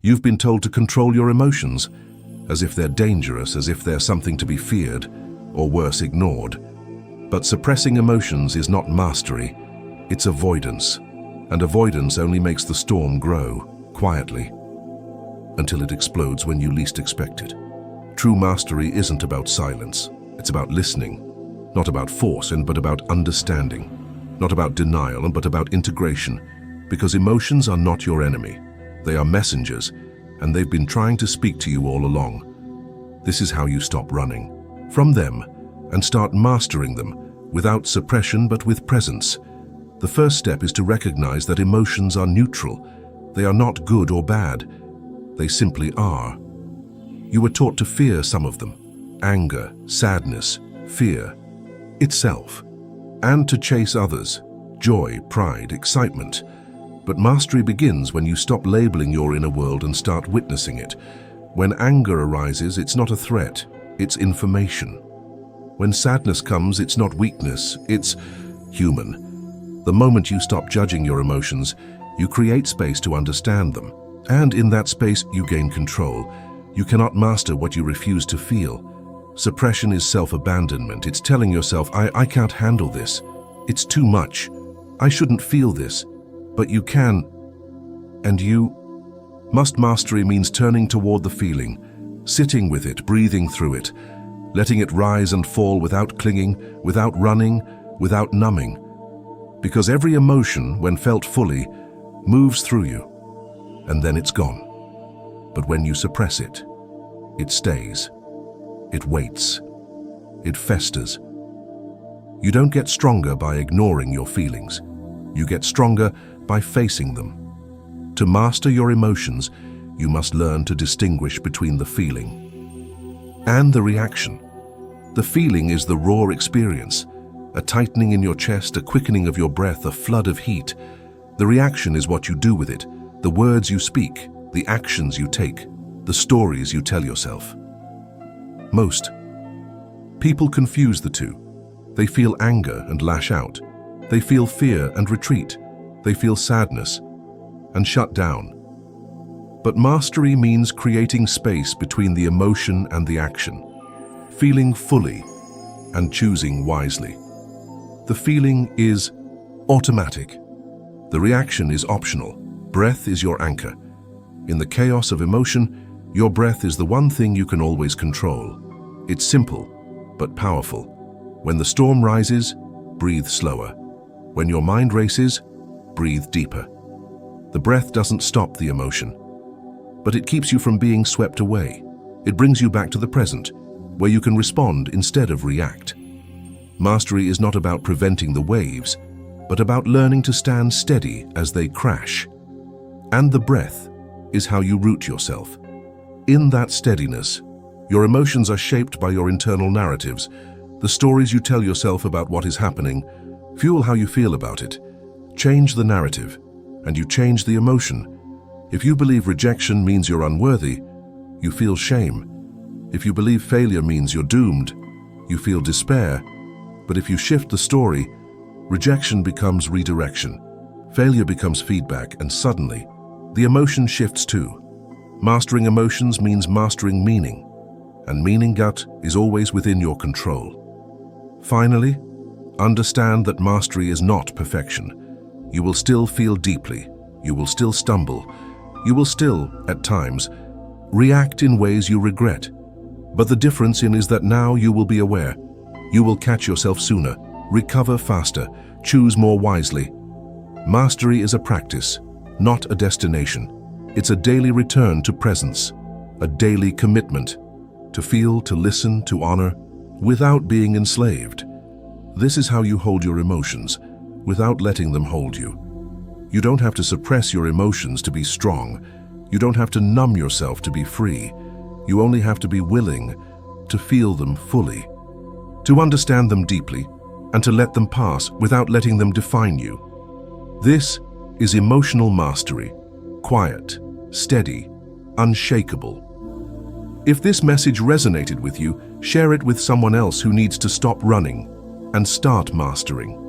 You've been told to control your emotions, as if they're dangerous, as if they're something to be feared, or worse, ignored. But suppressing emotions is not mastery, it's avoidance. And avoidance only makes the storm grow, quietly, until it explodes when you least expect it. True mastery isn't about silence, it's about listening. Not about force, but about understanding. Not about denial, but about integration. Because emotions are not your enemy. They are messengers, and they've been trying to speak to you all along. This is how you stop running from them and start mastering them, without suppression but with presence. The first step is to recognize that emotions are neutral. They are not good or bad. They simply are. You were taught to fear some of them: anger, sadness, fear itself, and to chase others: joy, pride, excitement. But mastery begins when you stop labeling your inner world and start witnessing it. When anger arises, it's not a threat, it's information. When sadness comes, it's not weakness, it's human. The moment you stop judging your emotions, you create space to understand them. And in that space, you gain control. You cannot master what you refuse to feel. Suppression is self-abandonment. It's telling yourself, I can't handle this. It's too much. I shouldn't feel this. But you can, and you must. Mastery means turning toward the feeling, sitting with it, breathing through it, letting it rise and fall without clinging, without running, without numbing. Because every emotion, when felt fully, moves through you, and then it's gone. But when you suppress it, it stays. It waits. It festers. You don't get stronger by ignoring your feelings. You get stronger by facing them. To master your emotions, you must learn to distinguish between the feeling and the reaction. The feeling is the raw experience, a tightening in your chest, a quickening of your breath, a flood of heat. The reaction is what you do with it, the words you speak, the actions you take, the stories you tell yourself. Most people confuse the two. They feel anger and lash out. They feel fear and retreat. They feel sadness and shut down. But mastery means creating space between the emotion and the action, feeling fully and choosing wisely. The feeling is automatic. The reaction is optional. Breath is your anchor. In the chaos of emotion, your breath is the one thing you can always control. It's simple, but powerful. When the storm rises, breathe slower. When your mind races, breathe deeper. The breath doesn't stop the emotion, but it keeps you from being swept away. It brings you back to the present, where you can respond instead of react. Mastery is not about preventing the waves, but about learning to stand steady as they crash. And the breath is how you root yourself. In that steadiness, your emotions are shaped by your internal narratives. The stories you tell yourself about what is happening fuel how you feel about it. Change the narrative, and you change the emotion. If you believe rejection means you're unworthy, you feel shame. If you believe failure means you're doomed, you feel despair. But if you shift the story, rejection becomes redirection. Failure becomes feedback, and suddenly, the emotion shifts too. Mastering emotions means mastering meaning, and meaning gut is always within your control. Finally, understand that mastery is not perfection. You will still feel deeply, you will still stumble, you will still, at times, react in ways you regret. But the difference is that now you will be aware. You will catch yourself sooner, recover faster, choose more wisely. Mastery is a practice, not a destination. It's a daily return to presence, a daily commitment to feel, to listen, to honor, without being enslaved. This is how you hold your emotions, without letting them hold you. You don't have to suppress your emotions to be strong. You don't have to numb yourself to be free. You only have to be willing to feel them fully, to understand them deeply, and to let them pass without letting them define you. This is emotional mastery, quiet, steady, unshakable. If this message resonated with you, share it with someone else who needs to stop running and start mastering.